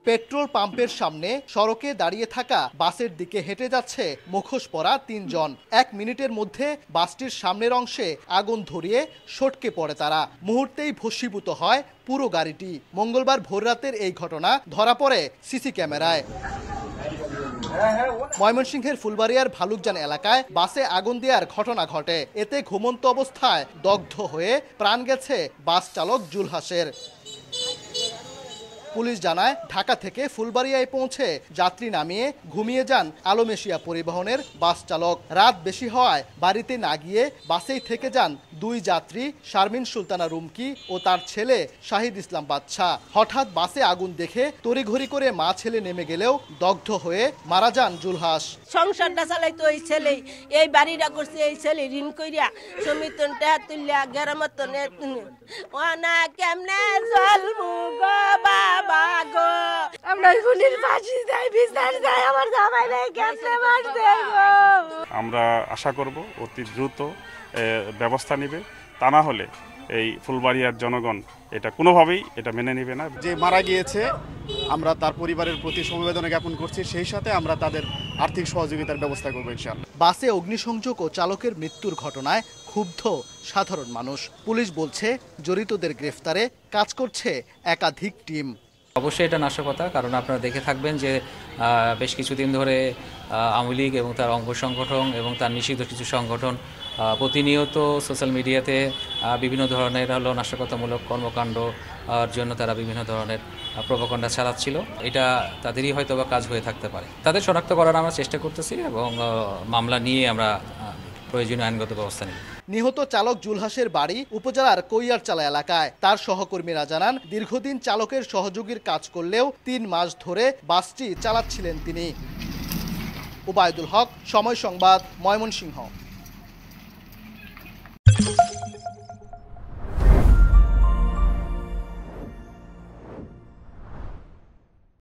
Petrol পাম্পের সামনে সড়কে দাঁড়িয়ে থাকা বাসের দিকে হেঁটে যাচ্ছে মুখোশ পরা ৩ জন। ১ মিনিটের মধ্যে বাসটির সামনের অংশে আগুন ধরিয়ে সটকে পড়ে তারা। মুহূর্তেই ভস্মীভূত হয় পুরো গাড়িটি। মঙ্গলবার ভোররাতের এই ঘটনা ধরা পড়ে সিসি ক্যামেরায়। ময়মনসিংহের ফুলবাড়িয়ার ভালুকজান এলাকায় বাসে আগুন দেওয়ার ঘটনা ঘটে। এতে ঘুমন্ত অবস্থায় দগ্ধ হয়ে প্রাণ গেছে বাস চালক জুলহাসের। পুলিশ জানায়, ঢাকা থেকে ফুলবাড়িয়ায় পৌঁছে যাত্রী নামিয়ে ঘুমিয়ে যান আলম এশিয়া পরিবহনের বাস চালক। রাত বেশি হওয়ায় বাড়িতে না গিয়ে বাসেই থেকে যান ২ যাত্রী শারমিন সুলতানা রুমকি ও তার ছেলে শাহিদ ইসলাম বাদশাহ। হঠাৎ বাসে আগুন দেখে তড়িঘড়ি করে মা ছেলে নেমে গেলেও দগ্ধ হয়ে মারা যান জুলহাস। সংসারটা চালাইতো এই ছেলেই, এই বাড়িটা করছে এই ছেলে ঋণ কইরা সমিতন টাকা তুলিয়া গেরামতন ওনা কেমনে জলমু গো বাবা গো, আমরা গুলির ফাঁসি যাই বিচার যাই আমার জামাই নাই কেমনে মারছে গো। আমরা আশা করব অতি দ্রুত ব্যবস্থা নেবে, তা না হলে এই ফুলবাড়িয়ার জনগণ এটা কোনোভাবেই এটা মেনে নেবে না। যে মারা গিয়েছে আমরা তার পরিবারের প্রতি সমবেদনা জ্ঞাপন করছি, সেই সাথে আমরা তাদের আর্থিক সহযোগিতার ব্যবস্থা করব ইনশাআল্লাহ। বাসে অগ্নিসংযোগ ও চালকের মৃত্যুর ঘটনায় ক্ষুব্ধ সাধারণ মানুষ। পুলিশ বলছে জড়িতদের গ্রেফতারে কাজ করছে একাধিক টিম। অবশ্যই এটা নাশকতা, কারণ আপনারা দেখে থাকবেন যে বেশ কিছুদিন ধরে আওয়ামী লীগ এবং তার অঙ্গ সংগঠন এবং তার নিষিদ্ধ কিছু সংগঠন প্রতিনিয়ত সোশ্যাল মিডিয়াতে বিভিন্ন ধরনের নাশকতামূলক কর্মকাণ্ড জন্য তারা বিভিন্ন ধরনের প্রোপাগান্ডা চালাচ্ছিল। এটা তাদেরই হয়তো বা কাজ হয়ে থাকতে পারে। তাদের শনাক্ত করার আমরা চেষ্টা করতেছি এবং মামলা নিয়ে আমরা প্রয়োজনীয় আইনগত ব্যবস্থা নেব। নিহত চালক জুলহাসের বাড়ি উপজেলার কৈয়ারচালা এলাকায়। তার সহকর্মীরা জানান, দীর্ঘদিন চালকের সহযোগীর কাজ করলেও ৩ মাস ধরে বাসটি চালাচ্ছিলেন তিনি। উবায়দুল হক, সময় সংবাদ, ময়মনসিংহ।